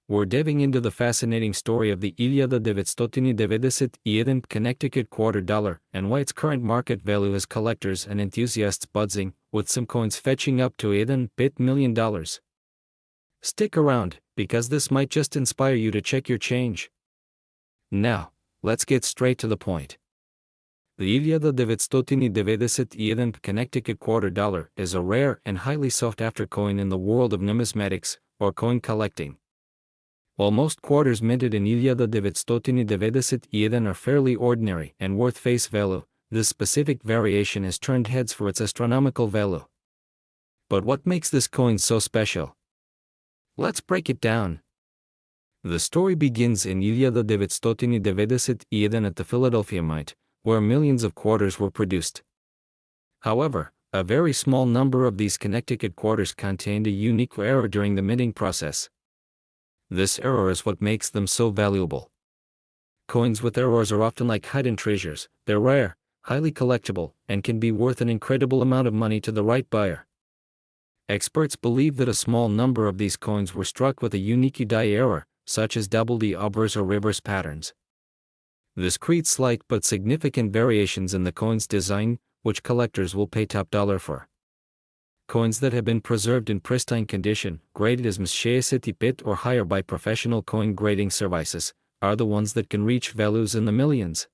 We're diving into the fascinating story of the 1991 Connecticut quarter dollar and why its current market value has collectors and enthusiasts buzzing, with some coins fetching up to $1 million. Stick around, because this might just inspire you to check your change. Now, let's get straight to the point. The 1991 Connecticut quarter dollar is a rare and highly sought-after coin in the world of numismatics, or coin collecting. While most quarters minted in 1991 are fairly ordinary and worth face value, this specific variation has turned heads for its astronomical value. But what makes this coin so special? Let's break it down. The story begins in 1991 at the Philadelphia Mint, where millions of quarters were produced. However, a very small number of these Connecticut quarters contained a unique error during the minting process. This error is what makes them so valuable. Coins with errors are often like hidden treasures. They're rare, highly collectible, and can be worth an incredible amount of money to the right buyer. Experts believe that a small number of these coins were struck with a unique die error, such as double the obverse or reverse patterns. This creates slight but significant variations in the coin's design, which collectors will pay top dollar for. Coins that have been preserved in pristine condition, graded as MSCI or higher by professional coin grading services, are the ones that can reach values in the millions.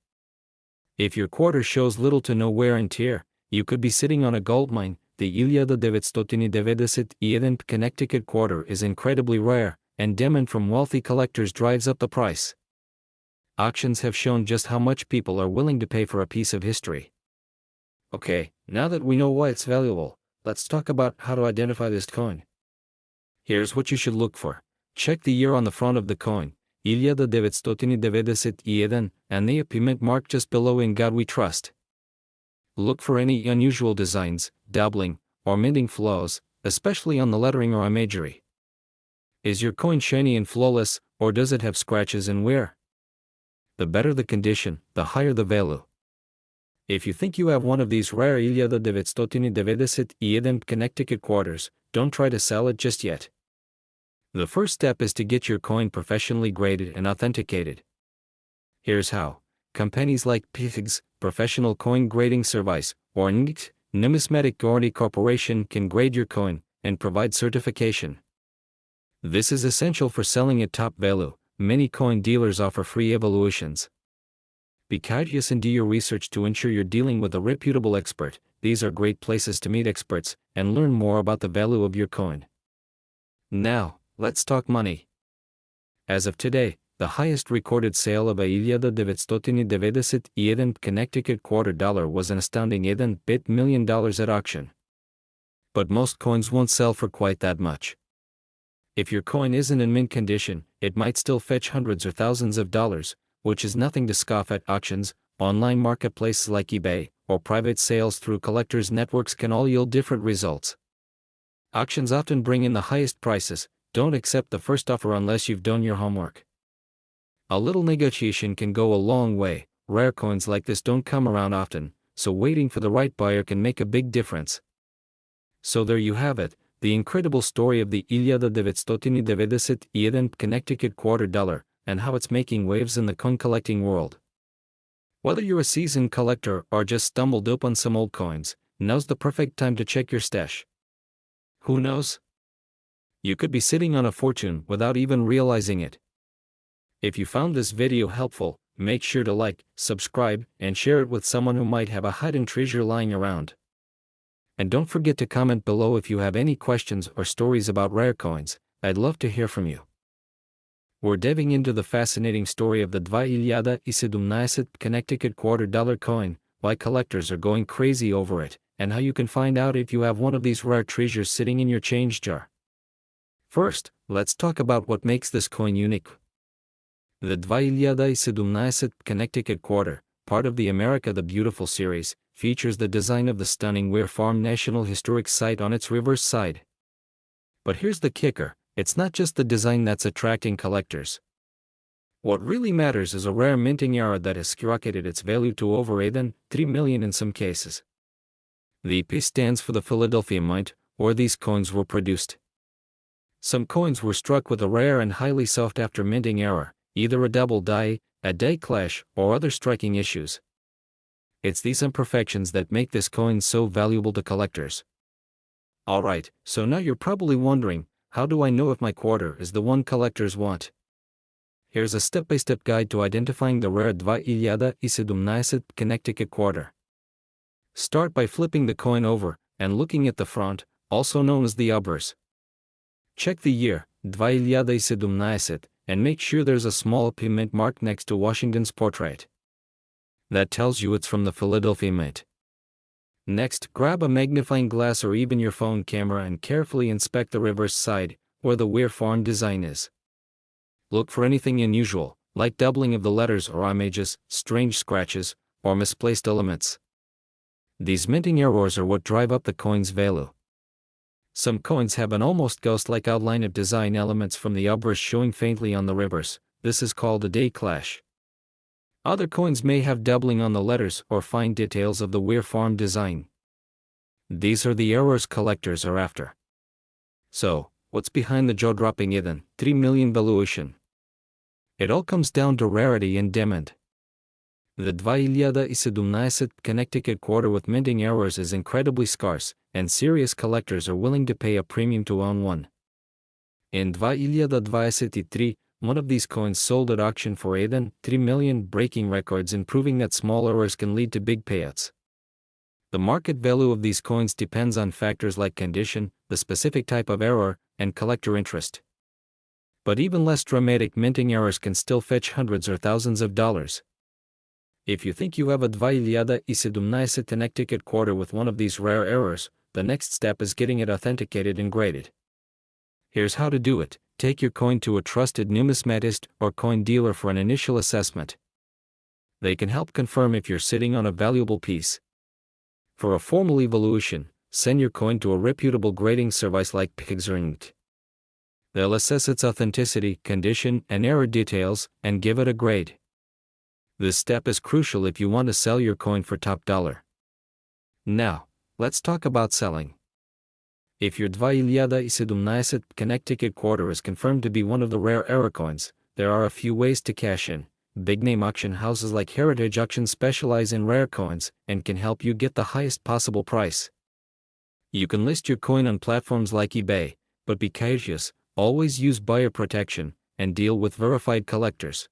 If your quarter shows little to no wear and tear, you could be sitting on a gold mine. The 1991 Connecticut quarter is incredibly rare, and demand from wealthy collectors drives up the price. Auctions have shown just how much people are willing to pay for a piece of history. Okay, now that we know why it's valuable, let's talk about how to identify this coin. Here's what you should look for. Check the year on the front of the coin, 1991, and the mint mark just below "In God We Trust." Look for any unusual designs, doubling, or minting flaws, especially on the lettering or imagery. Is your coin shiny and flawless, or does it have scratches and wear? The better the condition, the higher the value. If you think you have one of these rare 1991 Connecticut quarters, don't try to sell it just yet. The first step is to get your coin professionally graded and authenticated. Here's how. Companies like PIGS, Professional Coin Grading Service, or NGT, Numismatic Guarantee Corporation can grade your coin and provide certification. This is essential for selling at top value. Many coin dealers offer free evaluations. Be courteous and do your research to ensure you're dealing with a reputable expert. These are great places to meet experts and learn more about the value of your coin. Now, let's talk money. As of today, the highest recorded sale of a 1991 Connecticut quarter dollar was an astounding $1 million at auction. But most coins won't sell for quite that much. If your coin isn't in mint condition, it might still fetch hundreds or thousands of dollars, which is nothing to scoff at. Auctions, online marketplaces like eBay, or private sales through collectors' networks can all yield different results. Auctions often bring in the highest prices. Don't accept the first offer unless you've done your homework. A little negotiation can go a long way. Rare coins like this don't come around often, so waiting for the right buyer can make a big difference. So there you have it, the incredible story of the 1991 Connecticut quarter dollar, and how it's making waves in the coin collecting world. Whether you're a seasoned collector or just stumbled upon some old coins, now's the perfect time to check your stash. Who knows? You could be sitting on a fortune without even realizing it. If you found this video helpful, make sure to like, subscribe, and share it with someone who might have a hidden treasure lying around. And don't forget to comment below if you have any questions or stories about rare coins. I'd love to hear from you. We're diving into the fascinating story of the 1991 Connecticut quarter dollar coin, why collectors are going crazy over it, and how you can find out if you have one of these rare treasures sitting in your change jar. First, let's talk about what makes this coin unique. The 1991 Connecticut quarter, part of the America the Beautiful series, features the design of the stunning Ware Farm National Historic Site on its reverse side. But here's the kicker, it's not just the design that's attracting collectors. What really matters is a rare minting error that has skyrocketed its value to over $3 million in some cases. The P stands for the Philadelphia Mint, where these coins were produced. Some coins were struck with a rare and highly sought after minting error, either a double die, a die clash, or other striking issues. It's these imperfections that make this coin so valuable to collectors. Alright, so now you're probably wondering, how do I know if my quarter is the one collectors want? Here's a step-by-step guide to identifying the rare 2017 Connecticut quarter. Start by flipping the coin over and looking at the front, also known as the obverse. Check the year, 2017, and make sure there's a small P mint mark next to Washington's portrait. That tells you it's from the Philadelphia Mint. Next, grab a magnifying glass or even your phone camera and carefully inspect the reverse side, where the weir farm design is. Look for anything unusual, like doubling of the letters or images, strange scratches, or misplaced elements. These minting errors are what drive up the coin's value. Some coins have an almost ghost-like outline of design elements from the obverse showing faintly on the reverse. This is called a day clash. Other coins may have doubling on the letters or fine details of the weir farm design. These are the errors collectors are after. So, what's behind the jaw-dropping even 3 million valuation? It all comes down to rarity and demand. The 2017 Connecticut quarter with minting errors is incredibly scarce, and serious collectors are willing to pay a premium to own one. In 2023, one of these coins sold at auction for even 3 million, breaking records and proving that small errors can lead to big payouts. The market value of these coins depends on factors like condition, the specific type of error, and collector interest. But even less dramatic minting errors can still fetch hundreds or thousands of dollars. If you think you have a 2017 Connecticut quarter with one of these rare errors, the next step is getting it authenticated and graded. Here's how to do it. Take your coin to a trusted numismatist or coin dealer for an initial assessment. They can help confirm if you're sitting on a valuable piece. For a formal evaluation, send your coin to a reputable grading service like Pixarint. They'll assess its authenticity, condition, and error details, and give it a grade. This step is crucial if you want to sell your coin for top dollar. Now, let's talk about selling. If your 2017 Connecticut quarter is confirmed to be one of the rare error coins, there are a few ways to cash in. Big-name auction houses like Heritage Auction specialize in rare coins and can help you get the highest possible price. You can list your coin on platforms like eBay, but be cautious, always use buyer protection, and deal with verified collectors.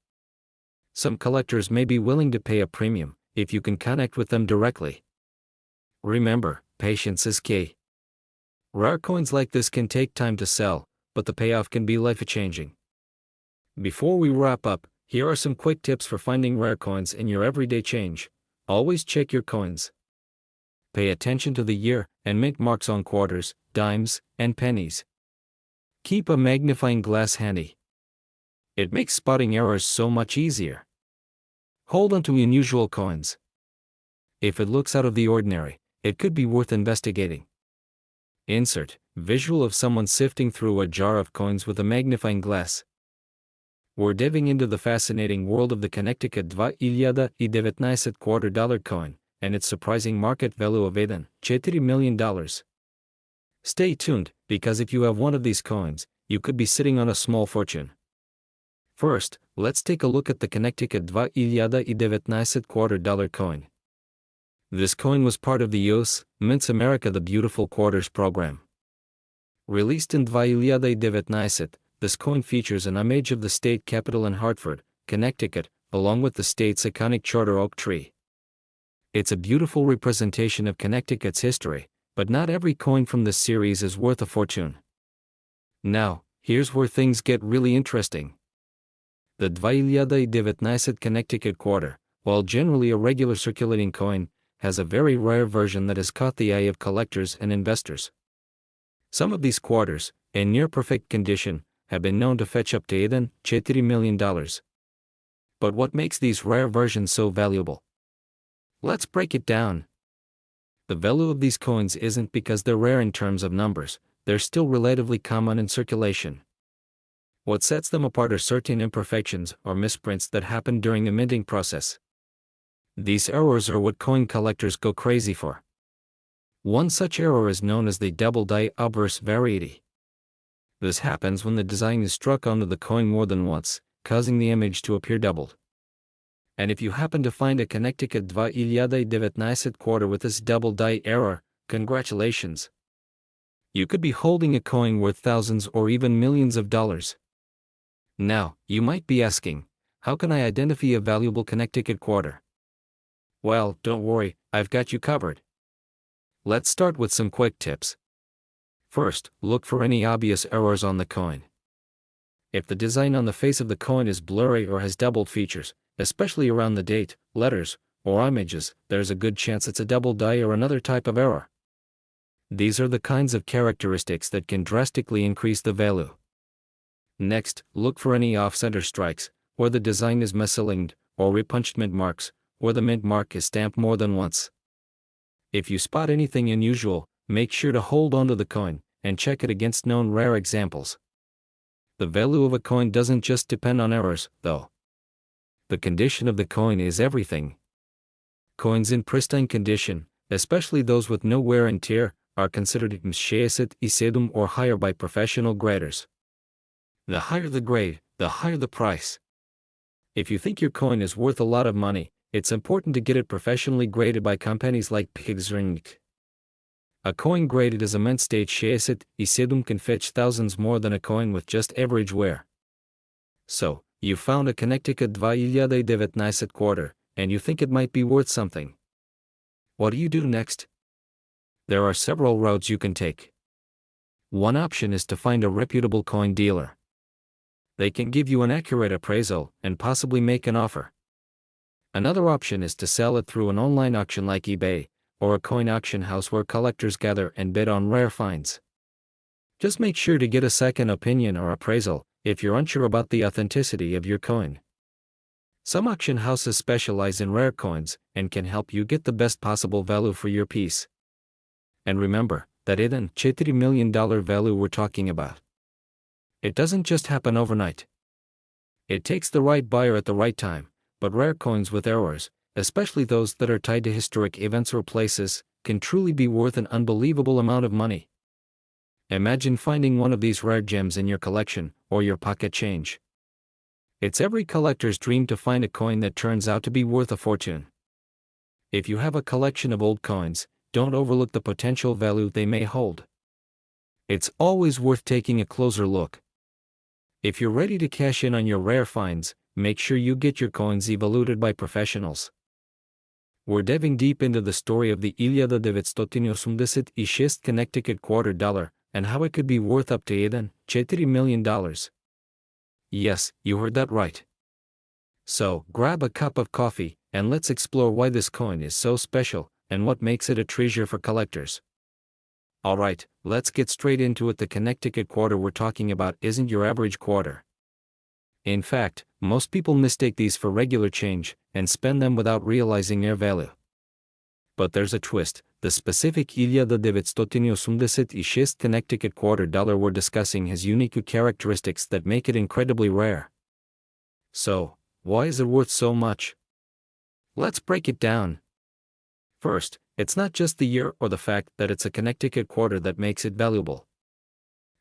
Some collectors may be willing to pay a premium if you can connect with them directly. Remember, patience is key. Rare coins like this can take time to sell, but the payoff can be life-changing. Before we wrap up, here are some quick tips for finding rare coins in your everyday change. Always check your coins. Pay attention to the year and mint marks on quarters, dimes, and pennies. Keep a magnifying glass handy. It makes spotting errors so much easier. Hold on to unusual coins. If it looks out of the ordinary, it could be worth investigating. Insert visual of someone sifting through a jar of coins with a magnifying glass. We're diving into the fascinating world of the Connecticut 2017 quarter-dollar coin and its surprising market value of even $4 million. Stay tuned, because if you have one of these coins, you could be sitting on a small fortune. First, let's take a look at the Connecticut 2017 quarter-dollar coin. This coin was part of the U.S. Mint's America the Beautiful Quarters program. Released in 2017, this coin features an image of the state capitol in Hartford, Connecticut, along with the state's iconic charter oak tree. It's a beautiful representation of Connecticut's history, but not every coin from this series is worth a fortune. Now, here's where things get really interesting. The 2017 Connecticut quarter, while generally a regular circulating coin, has a very rare version that has caught the eye of collectors and investors. Some of these quarters, in near-perfect condition, have been known to fetch up to even $4 million. But what makes these rare versions so valuable? Let's break it down. The value of these coins isn't because they're rare in terms of numbers, they're still relatively common in circulation. What sets them apart are certain imperfections or misprints that happen during the minting process. These errors are what coin collectors go crazy for. One such error is known as the double die obverse variety. This happens when the design is struck onto the coin more than once, causing the image to appear doubled. And if you happen to find a Connecticut 2019 quarter with this double die error, congratulations. You could be holding a coin worth thousands or even millions of dollars. Now, you might be asking, how can I identify a valuable Connecticut quarter? Well, don't worry, I've got you covered. Let's start with some quick tips. First, look for any obvious errors on the coin. If the design on the face of the coin is blurry or has doubled features, especially around the date, letters, or images, there's a good chance it's a double die or another type of error. These are the kinds of characteristics that can drastically increase the value. Next, look for any off-center strikes, where the design is misaligned, or repunched mint marks, where the mint mark is stamped more than once. If you spot anything unusual, make sure to hold onto the coin, and check it against known rare examples. The value of a coin doesn't just depend on errors, though. The condition of the coin is everything. Coins in pristine condition, especially those with no wear and tear, are considered msheaset or higher by professional graders. The higher the grade, the higher the price. If you think your coin is worth a lot of money, it's important to get it professionally graded by companies like Pigsring. A coin graded as a mint state sheaset can fetch thousands more than a coin with just average wear. So, you found a Connecticut 2019 quarter, and you think it might be worth something. What do you do next? There are several routes you can take. One option is to find a reputable coin dealer. They can give you an accurate appraisal and possibly make an offer. Another option is to sell it through an online auction like eBay, or a coin auction house where collectors gather and bid on rare finds. Just make sure to get a second opinion or appraisal if you're unsure about the authenticity of your coin. Some auction houses specialize in rare coins and can help you get the best possible value for your piece. And remember, that isn't $4 million value we're talking about. It doesn't just happen overnight. It takes the right buyer at the right time, but rare coins with errors, especially those that are tied to historic events or places, can truly be worth an unbelievable amount of money. Imagine finding one of these rare gems in your collection, or your pocket change. It's every collector's dream to find a coin that turns out to be worth a fortune. If you have a collection of old coins, don't overlook the potential value they may hold. It's always worth taking a closer look. If you're ready to cash in on your rare finds, make sure you get your coins evaluated by professionals. We're diving deep into the story of the 1986 Connecticut quarter dollar, and how it could be worth up to $4 million. Yes, you heard that right. So, grab a cup of coffee, and let's explore why this coin is so special, and what makes it a treasure for collectors. Alright, let's get straight into it. The Connecticut quarter we're talking about isn't your average quarter. In fact, most people mistake these for regular change, and spend them without realizing their value. But there's a twist. The specific 1986 Connecticut quarter dollar we're discussing has unique characteristics that make it incredibly rare. So, why is it worth so much? Let's break it down. First, it's not just the year or the fact that it's a Connecticut quarter that makes it valuable.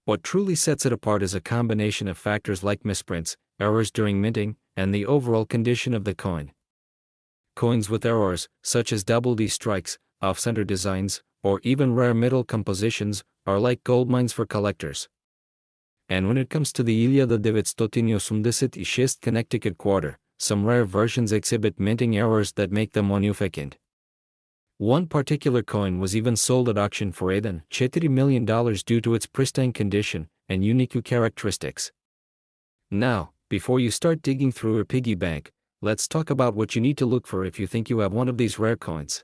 What truly sets it apart is a combination of factors like misprints, errors during minting, and the overall condition of the coin. Coins with errors, such as double D strikes, off-center designs, or even rare metal compositions, are like gold mines for collectors. And when it comes to the 1986 Connecticut quarter, some rare versions exhibit minting errors that make them significant. One particular coin was even sold at auction for $4 million due to its pristine condition and unique characteristics. Now, before you start digging through your piggy bank, let's talk about what you need to look for if you think you have one of these rare coins.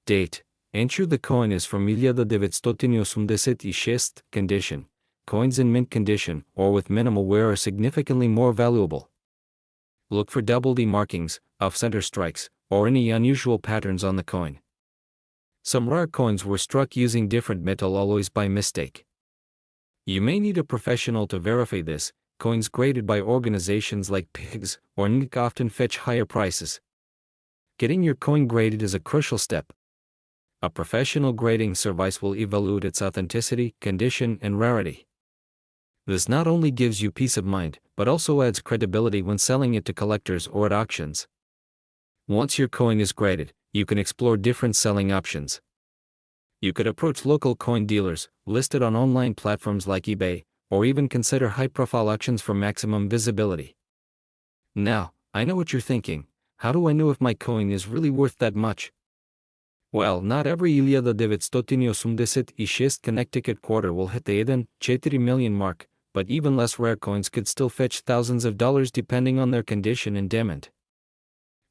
Date. Ensure the coin is from 1986 condition. Coins in mint condition or with minimal wear are significantly more valuable. Look for double D markings, off-center strikes, or any unusual patterns on the coin. Some rare coins were struck using different metal alloys by mistake. You may need a professional to verify this. Coins graded by organizations like PIGS or NIC often fetch higher prices. Getting your coin graded is a crucial step. A professional grading service will evaluate its authenticity, condition, and rarity. This not only gives you peace of mind, but also adds credibility when selling it to collectors or at auctions. Once your coin is graded, you can explore different selling options. You could approach local coin dealers, listed on online platforms like eBay, or even consider high-profile auctions for maximum visibility. Now, I know what you're thinking. How do I know if my coin is really worth that much? Well, not every 1986 Connecticut quarter will hit the 1.4 million mark, but even less rare coins could still fetch thousands of dollars depending on their condition and demand.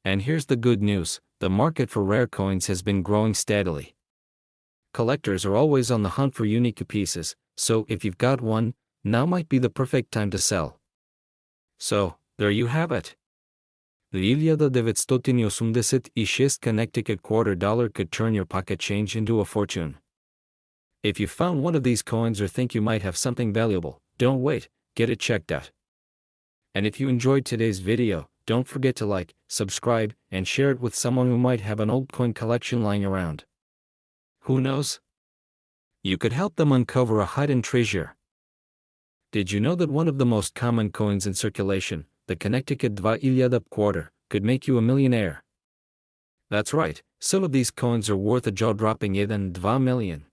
And here's the good news, the market for rare coins has been growing steadily. Collectors are always on the hunt for unique pieces, so if you've got one, now might be the perfect time to sell. So, there you have it. The 1986 Connecticut quarter dollar could turn your pocket change into a fortune. If you found one of these coins or think you might have something valuable, don't wait, get it checked out. And if you enjoyed today's video, don't forget to like, subscribe, and share it with someone who might have an old coin collection lying around. Who knows? You could help them uncover a hidden treasure. Did you know that one of the most common coins in circulation, the Connecticut 2 quarter, could make you a millionaire? That's right, some of these coins are worth a jaw-dropping 2 million.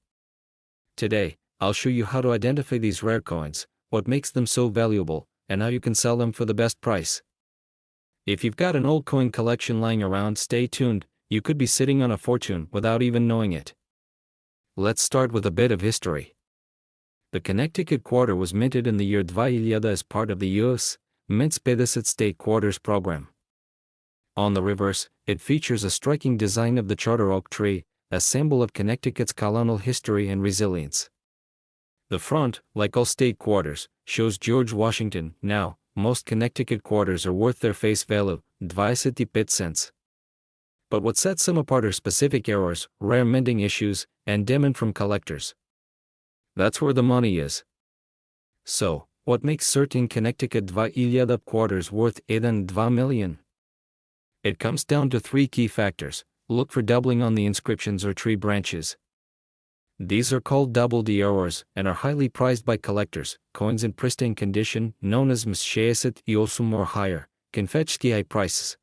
Today, I'll show you how to identify these rare coins, what makes them so valuable, and how you can sell them for the best price. If you've got an old coin collection lying around, stay tuned, you could be sitting on a fortune without even knowing it. Let's start with a bit of history. The Connecticut quarter was minted in the year 2000 as part of the U.S. Mint's Pedicit State Quarters program. On the reverse, it features a striking design of the charter oak tree, a symbol of Connecticut's colonial history and resilience. The front, like all state quarters, shows George Washington. Now, most Connecticut quarters are worth their face value, 25 cents. But what sets them apart are specific errors, rare minting issues, and demand from collectors. That's where the money is. So, what makes certain Connecticut 2 quarters worth 2 million? It comes down to three key factors. Look for doubling on the inscriptions or tree branches. These are called double D errors and are highly prized by collectors. Coins in pristine condition, known as mshesit iosum or higher, can fetch high prices.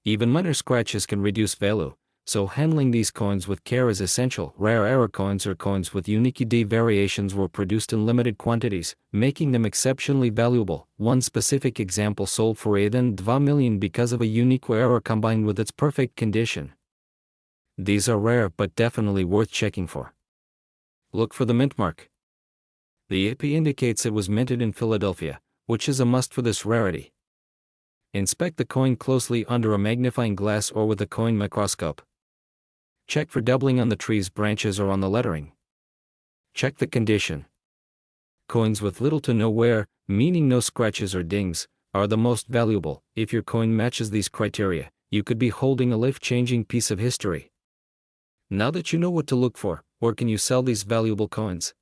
Even minor scratches can reduce value, so handling these coins with care is essential. Rare error coins are coins with unique D variations were produced in limited quantities, making them exceptionally valuable. One specific example sold for 2 million because of a unique error combined with its perfect condition. These are rare but definitely worth checking for. Look for the mint mark. The IP indicates it was minted in Philadelphia, which is a must for this rarity. Inspect the coin closely under a magnifying glass or with a coin microscope. Check for doubling on the tree's branches or on the lettering. Check the condition. Coins with little to no wear, meaning no scratches or dings, are the most valuable. If your coin matches these criteria, you could be holding a life-changing piece of history. Now that you know what to look for, where can you sell these valuable coins?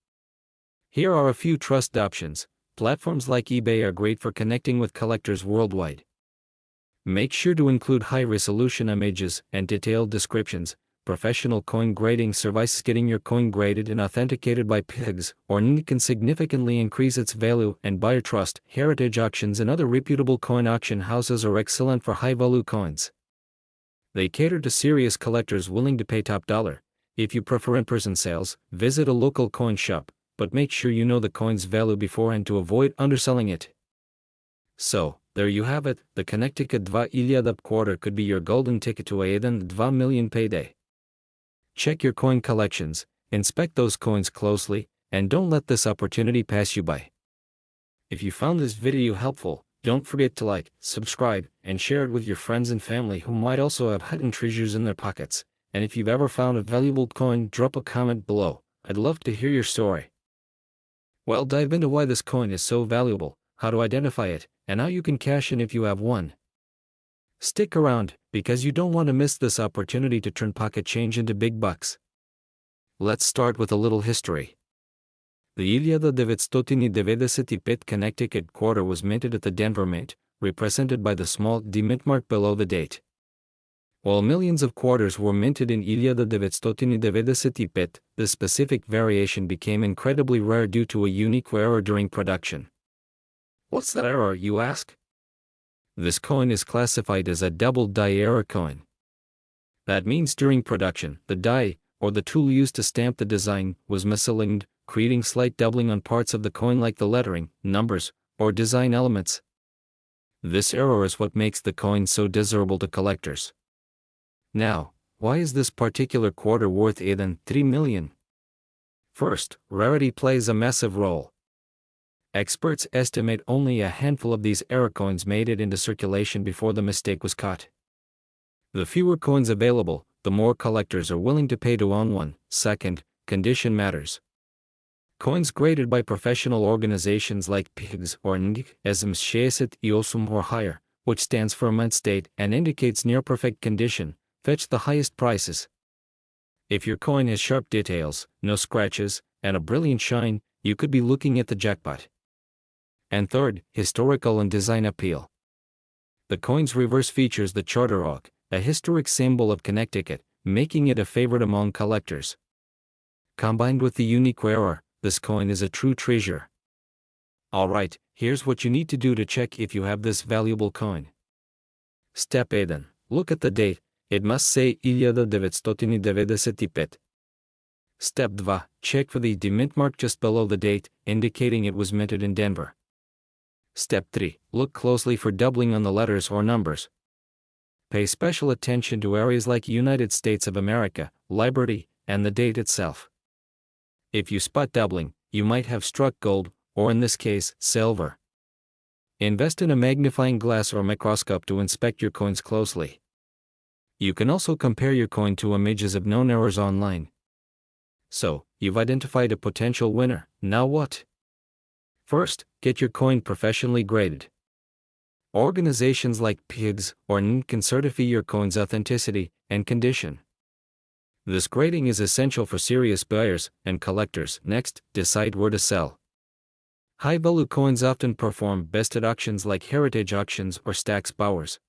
Here are a few trust options. Platforms like eBay are great for connecting with collectors worldwide. Make sure to include high-resolution images and detailed descriptions. Professional coin grading services getting your coin graded and authenticated by PIGs or NIC can significantly increase its value and buyer trust. Heritage auctions and other reputable coin auction houses are excellent for high-value coins. They cater to serious collectors willing to pay top dollar. If you prefer in-person sales, visit a local coin shop, but make sure you know the coin's value beforehand to avoid underselling it. So, there you have it, the Connecticut 2 quarter could be your golden ticket to a 2 million payday. Check your coin collections, inspect those coins closely, and don't let this opportunity pass you by. If you found this video helpful, don't forget to like, subscribe, and share it with your friends and family who might also have hidden treasures in their pockets. And if you've ever found a valuable coin, drop a comment below. I'd love to hear your story. Well, dive into why this coin is so valuable, how to identify it, and how you can cash in if you have one. Stick around, because you don't want to miss this opportunity to turn pocket change into big bucks. Let's start with a little history. The 1995 Connecticut quarter was minted at the Denver Mint, represented by the small D mint mark below the date. While millions of quarters were minted in 1995, this specific variation became incredibly rare due to a unique error during production. What's that error, you ask? This coin is classified as a double die error coin. That means during production, the die, or the tool used to stamp the design, was misaligned, creating slight doubling on parts of the coin like the lettering, numbers, or design elements. This error is what makes the coin so desirable to collectors. Now, why is this particular quarter worth more than $3 million? First, rarity plays a massive role. Experts estimate only a handful of these error coins made it into circulation before the mistake was caught. The fewer coins available, the more collectors are willing to pay to own one. Second, condition matters. Coins graded by professional organizations like PIGS or NIC as IOSUM or higher, which stands for mint state and indicates near perfect condition, fetch the highest prices. If your coin has sharp details, no scratches, and a brilliant shine, you could be looking at the jackpot. And third, historical and design appeal. The coin's reverse features the Charter Oak, a historic symbol of Connecticut, making it a favorite among collectors. Combined with the unique error, this coin is a true treasure. Alright, here's what you need to do to check if you have this valuable coin. Step 8. Look at the date. It must say 1995. Step 2. Check for the mint mark just below the date, indicating it was minted in Denver. Step 3. Look closely for doubling on the letters or numbers. Pay special attention to areas like United States of America, Liberty, and the date itself. If you spot doubling, you might have struck gold, or in this case, silver. Invest in a magnifying glass or microscope to inspect your coins closely. You can also compare your coin to images of known errors online. So, you've identified a potential winner. Now what? First, get your coin professionally graded. Organizations like PIGS or NIC can certify your coin's authenticity and condition. This grading is essential for serious buyers and collectors. Next, decide where to sell. High-value coins often perform best at auctions like heritage auctions or Stax Bowers.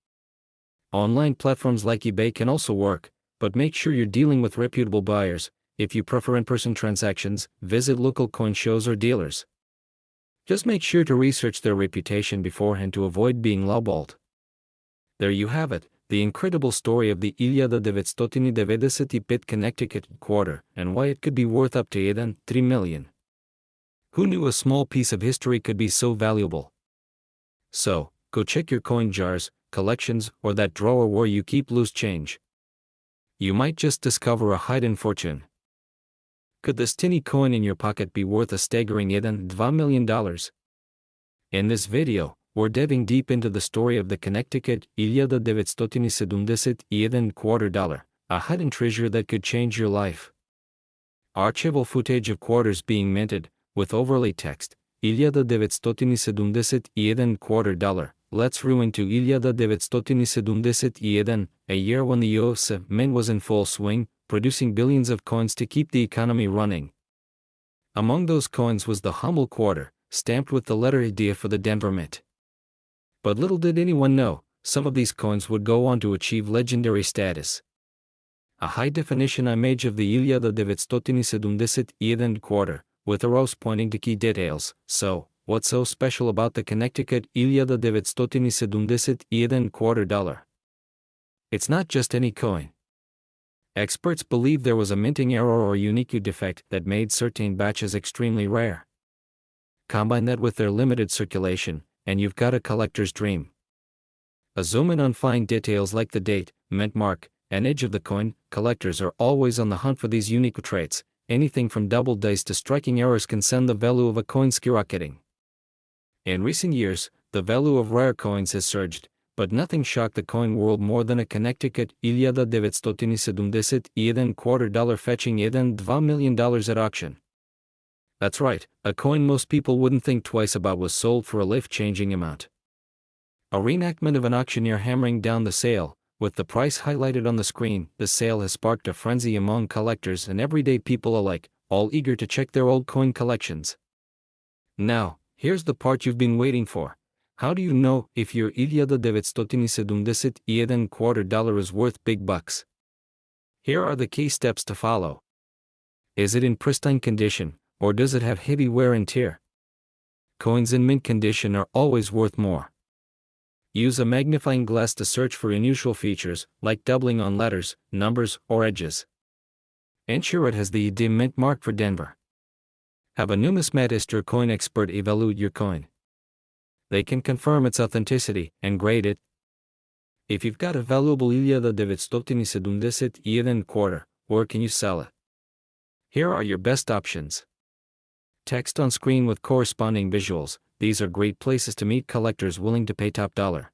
Online platforms like eBay can also work, but make sure you're dealing with reputable buyers. If you prefer in-person transactions, visit local coin shows or dealers. Just make sure to research their reputation beforehand to avoid being lowballed. There you have it, the incredible story of the 1995 Connecticut quarter and why it could be worth up to $3 million. Who knew a small piece of history could be so valuable? So, go check your coin jars, collections, or that drawer where you keep loose change. You might just discover a hidden fortune. Could this tiny coin in your pocket be worth a staggering $2 million? In this video, we're diving deep into the story of the Connecticut 1997 quarter dollar, a hidden treasure that could change your life. Archival footage of quarters being minted, with overlay text, 1997 quarter dollar. Let's rewind to 1997, a year when the US Mint was in full swing, producing billions of coins to keep the economy running. Among those coins was the humble quarter, stamped with the letter idea for the Denver Mint. But little did anyone know, some of these coins would go on to achieve legendary status. A high-definition image of the 1997 quarter, with arrows pointing to key details. So, what's so special about the Connecticut 1997 quarter dollar? It's not just any coin. Experts believe there was a minting error or unique defect that made certain batches extremely rare. Combine that with their limited circulation, and you've got a collector's dream. A zoom in on fine details like the date, mint mark, and edge of the coin. Collectors are always on the hunt for these unique traits. Anything from double dice to striking errors can send the value of a coin skyrocketing. In recent years, the value of rare coins has surged, but nothing shocked the coin world more than a Connecticut 1997 quarter dollar fetching $2 million at auction. That's right, a coin most people wouldn't think twice about was sold for a life-changing amount. A reenactment of an auctioneer hammering down the sale, with the price highlighted on the screen. The sale has sparked a frenzy among collectors and everyday people alike, all eager to check their old coin collections. Now, here's the part you've been waiting for. How do you know if your $1971 is worth big bucks? Here are the key steps to follow. Is it in pristine condition, or does it have heavy wear and tear? Coins in mint condition are always worth more. Use a magnifying glass to search for unusual features, like doubling on letters, numbers, or edges. Ensure it has the ID mint mark for Denver. Have a numismatist or coin expert evaluate your coin. They can confirm its authenticity and grade it. If you've got a valuable $1971, where can you sell it? Here are your best options. Text on screen with corresponding visuals. These are great places to meet collectors willing to pay top dollar.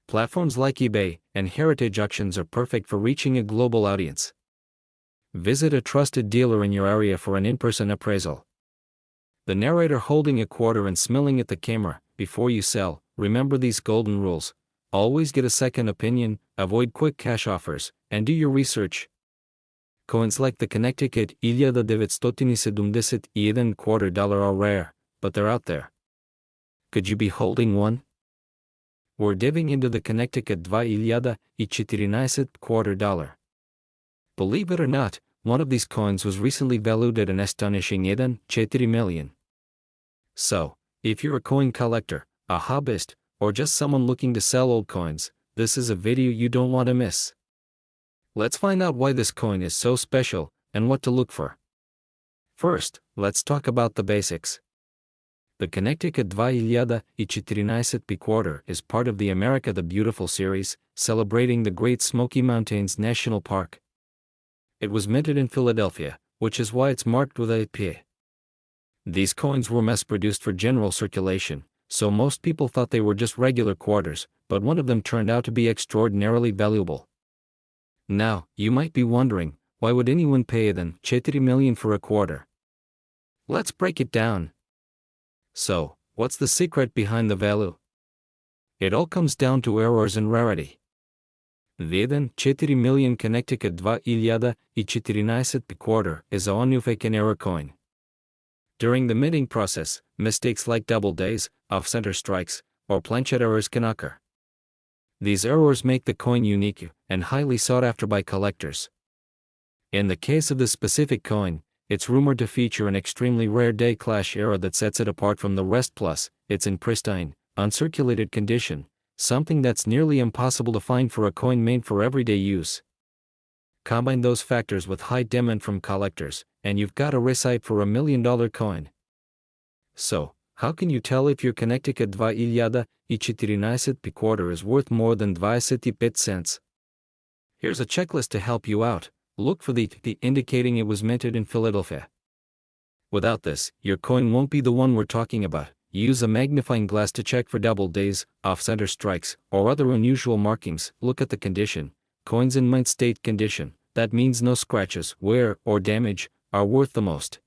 Platforms like eBay and heritage auctions are perfect for reaching a global audience. Visit a trusted dealer in your area for an in-person appraisal. The narrator holding a quarter and smiling at the camera. Before you sell, remember these golden rules. Always get a second opinion, avoid quick cash offers, and do your research. Coins like the Connecticut $1971 are rare, but they're out there. Could you be holding one? We're diving into the Connecticut $1971. Believe it or not, one of these coins was recently valued at an astonishing $4 million. So, if you're a coin collector, a hobbyist, or just someone looking to sell old coins, this is a video you don't want to miss. Let's find out why this coin is so special, and what to look for. First, let's talk about the basics. The Connecticut $1971 is part of the America the Beautiful series, celebrating the Great Smoky Mountains National Park. It was minted in Philadelphia, which is why it's marked with a P. These coins were mass-produced for general circulation, so most people thought they were just regular quarters, but one of them turned out to be extraordinarily valuable. Now, you might be wondering, why would anyone pay $4 million for a quarter? Let's break it down. So, what's the secret behind the value? It all comes down to errors and rarity. The $4 million Connecticut $1971 is a unusual error coin. During the minting process, mistakes like double days, off-center strikes, or planchet errors can occur. These errors make the coin unique and highly sought after by collectors. In the case of this specific coin, it's rumored to feature an extremely rare day clash error that sets it apart from the rest, plus, it's in pristine, uncirculated condition, something that's nearly impossible to find for a coin made for everyday use. Combine those factors with high demand from collectors, and you've got a recipe for $1 million coin. So, how can you tell if your Connecticut $1971 is worth more than 25 cents? Here's a checklist to help you out. Look for the indicating it was minted in Philadelphia. Without this, your coin won't be the one we're talking about. Use a magnifying glass to check for double days, off-center strikes, or other unusual markings. Look at the condition. Coins in mint state condition, that means no scratches, wear, or damage, are worth the most.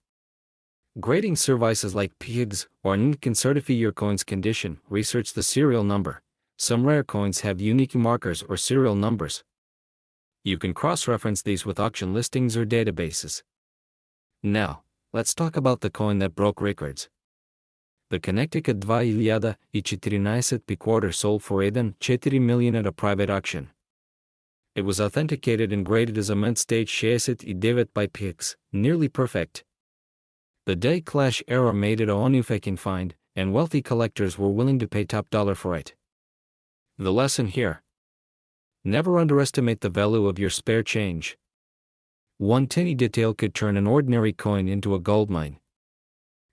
Grading services like PIGS or NIN can certify your coin's condition. Research the serial number. Some rare coins have unique markers or serial numbers. You can cross-reference these with auction listings or databases. Now, let's talk about the coin that broke records. The Connecticut $1971 sold for $4 million at a private auction. It was authenticated and graded as a mint state 69 by PIGS, nearly perfect. The day clash error made it a unusual find, and wealthy collectors were willing to pay top dollar for it. The lesson here: never underestimate the value of your spare change. One tiny detail could turn an ordinary coin into a goldmine.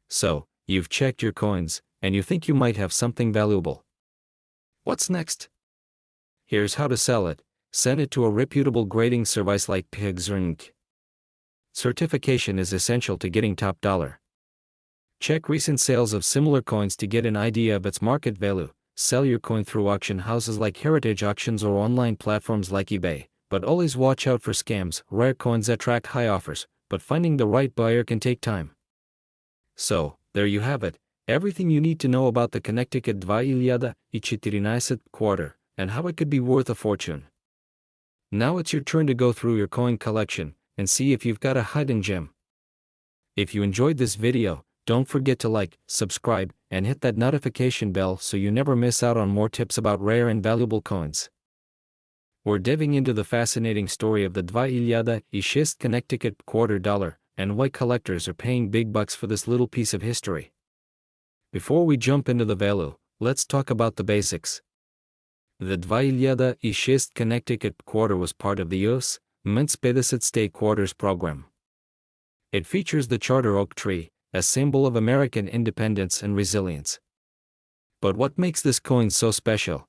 So, you've checked your coins, and you think you might have something valuable. What's next? Here's how to sell it. Send it to a reputable grading service like PIGS or NIN. Certification is essential to getting top dollar. Check recent sales of similar coins to get an idea of its market value. Sell your coin through auction houses like heritage auctions or online platforms like eBay, but always watch out for scams. Rare coins attract high offers, but finding the right buyer can take time. So, there you have it, everything you need to know about the Connecticut $1971 and how it could be worth a fortune. Now it's your turn to go through your coin collection and see if you've got a hidden gem. If you enjoyed this video, Don't forget to like, subscribe, and hit that notification bell so you never miss out on more tips about rare and valuable coins. We're diving into the fascinating story of the $2,6 Connecticut $2, and why collectors are paying big bucks for this little piece of history. Before we jump into the value, let's talk about the basics. The $2,6 Connecticut $2 was part of the U.S. Mint's 50th State Quarters program. It features the charter oak tree, a symbol of American independence and resilience. But what makes this coin so special?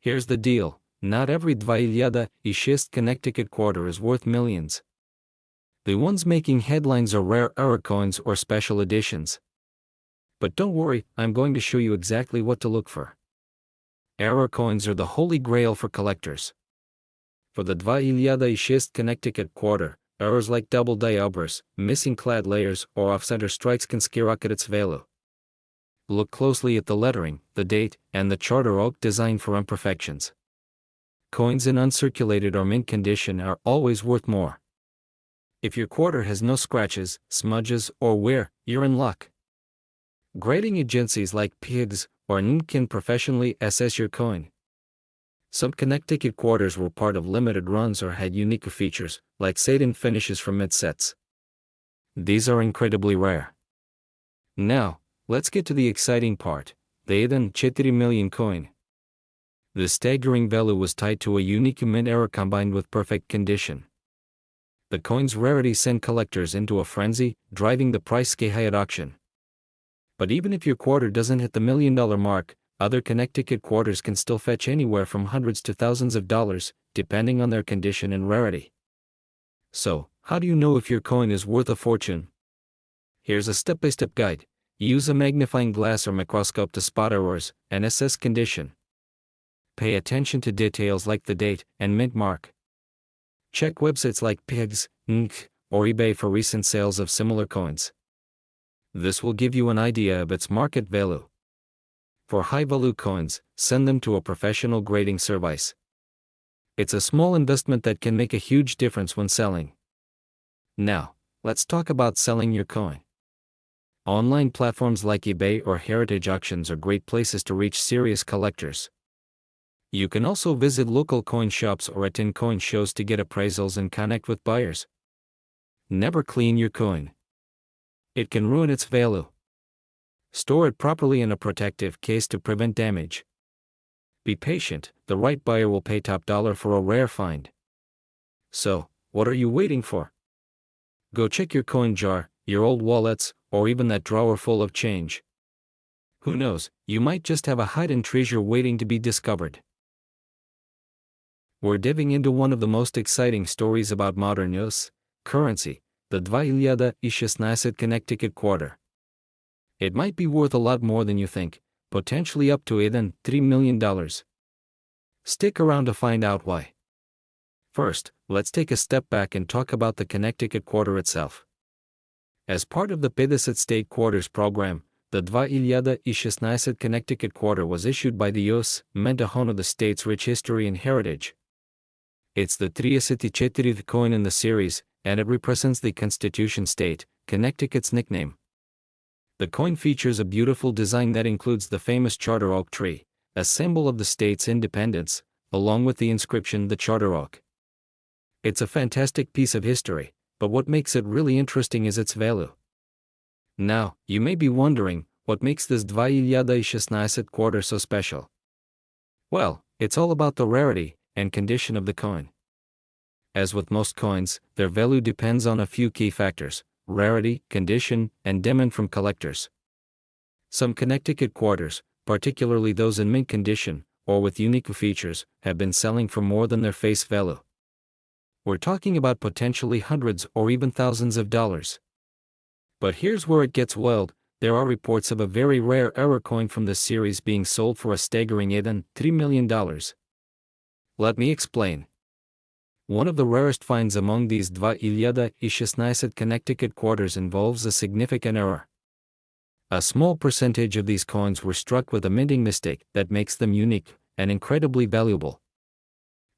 Here's the deal, not every $2,6 Connecticut $2 is worth millions. The ones making headlines are rare era coins or special editions. But don't worry, I'm going to show you exactly what to look for. Era coins are the holy grail for collectors. For the $2,6 Connecticut $2, errors like double die obverse, missing clad layers, or off-center strikes can skyrocket its value. Look closely at the lettering, the date, and the charter oak design for imperfections. Coins in uncirculated or mint condition are always worth more. If your $2 has no scratches, smudges, or wear, you're in luck. Grading agencies like PIGS or NN can professionally assess your coin. Some Connecticut $2 were part of limited runs or had unique features, like satin finishes from mint sets. These are incredibly rare. Now, let's get to the exciting part, the 4 million coin. The staggering value was tied to a unique mint era combined with perfect condition. The coin's rarity sent collectors into a frenzy, driving the price sky high at auction. But even if your $2 doesn't hit the $1 million mark, other Connecticut $2 can still fetch anywhere from hundreds to thousands of dollars, depending on their condition and rarity. So, how do you know if your coin is worth a fortune? Here's a step-by-step guide. Use a magnifying glass or microscope to spot errors and assess condition. Pay attention to details like the date and mint mark. Check websites like PIGS, NK, or eBay for recent sales of similar coins. This will give you an idea of its market value. For high-value coins, send them to a professional grading service. It's a small investment that can make a huge difference when selling. Now, let's talk about selling your coin. Online platforms like eBay or heritage auctions are great places to reach serious collectors. You can also visit local coin shops or attend coin shows to get appraisals and connect with buyers. Never clean your coin. It can ruin its value. Store it properly in a protective case to prevent damage. Be patient, the right buyer will pay top dollar for a rare find. So, what are you waiting for? Go check your coin jar, your old wallets, or even that drawer full of change. Who knows, you might just have a hidden treasure waiting to be discovered. We're diving into one of the most exciting stories about modern US currency, the $2,6 Connecticut $2. It might be worth a lot more than you think, potentially up to $3 million. Stick around to find out why. First, let's take a step back and talk about the Connecticut $2 itself. As part of the 50th State Quarters program, the $2,6 Connecticut $2 was issued by the U.S. Mint to honor the state's rich history and heritage. It's the 34th coin in the series, and it represents the Constitution State, Connecticut's nickname. The coin features a beautiful design that includes the famous charter oak tree, a symbol of the state's independence, along with the inscription "The Charter Oak." It's a fantastic piece of history, but what makes it really interesting is its value. Now, you may be wondering, what makes this $2,6 $2 so special? Well, it's all about the rarity and condition of the coin. As with most coins, their value depends on a few key factors: rarity, condition, and demand from collectors. Some Connecticut $2, particularly those in mint condition, or with unique features, have been selling for more than their face value. We're talking about potentially hundreds or even thousands of dollars. But here's where it gets wild. There are reports of a very rare era coin from this series being sold for a staggering $3 million. Let me explain. One of the rarest finds among these $2,6 Connecticut $2 involves a significant error. A small percentage of these coins were struck with a minting mistake that makes them unique and incredibly valuable.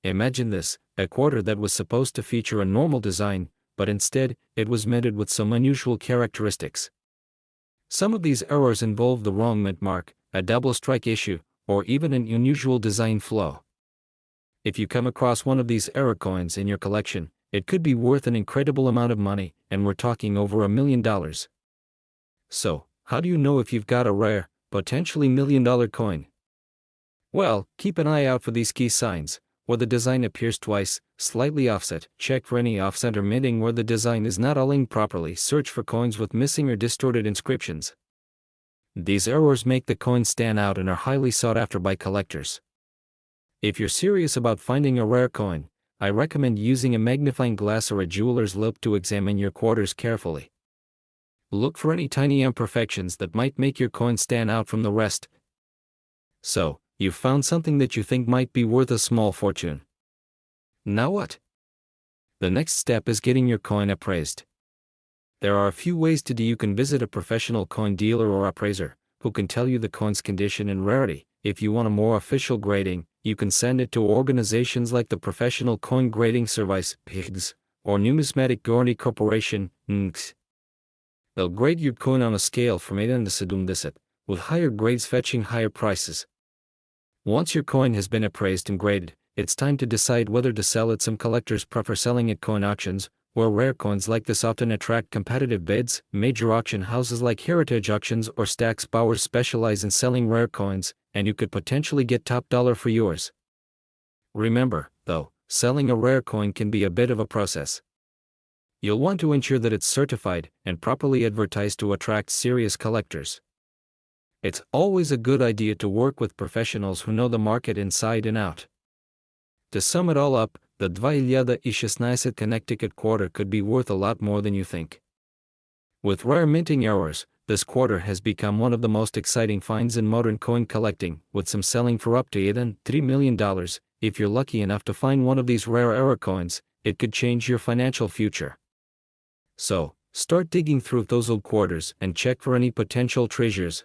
Imagine this, a $2 that was supposed to feature a normal design, but instead, it was minted with some unusual characteristics. Some of these errors involve the wrong mint mark, a double strike issue, or even an unusual design flaw. If you come across one of these error coins in your collection, it could be worth an incredible amount of money, and we're talking over $1 million. So, how do you know if you've got a rare, potentially $1 million coin? Well, keep an eye out for these key signs. Where the design appears twice, slightly offset, check for any offset or minting. Where the design is not aligned properly, search for coins with missing or distorted inscriptions. These errors make the coin stand out and are highly sought after by collectors. If you're serious about finding a rare coin, I recommend using a magnifying glass or a jeweler's loupe to examine your quarters carefully. Look for any tiny imperfections that might make your coin stand out from the rest. So, you've found something that you think might be worth a small fortune. Now what? The next step is getting your coin appraised. There are a few ways to do. You can visit a professional coin dealer or appraiser, who can tell you the coin's condition and rarity. If you want a more official grading, you can send it to organizations like the Professional Coin Grading Service (PGS) or Numismatic Guarantee Corporation (NGS). They'll grade your coin on a scale from 8 to 17, with higher grades fetching higher prices. Once your coin has been appraised and graded, it's time to decide whether to sell it. Some collectors prefer selling at coin auctions, where rare coins like this often attract competitive bids. Major auction houses like Heritage Auctions or Stack's Bowers specialize in selling rare coins, and you could potentially get top dollar for yours. Remember, though, selling a rare coin can be a bit of a process. You'll want to ensure that it's certified and properly advertised to attract serious collectors. It's always a good idea to work with professionals who know the market inside and out. To sum it all up, the 2016 Connecticut quarter could be worth a lot more than you think. With rare minting errors, this quarter has become one of the most exciting finds in modern coin collecting, with some selling for up to $3 million. If you're lucky enough to find one of these rare error coins, it could change your financial future. So, start digging through those old quarters and check for any potential treasures.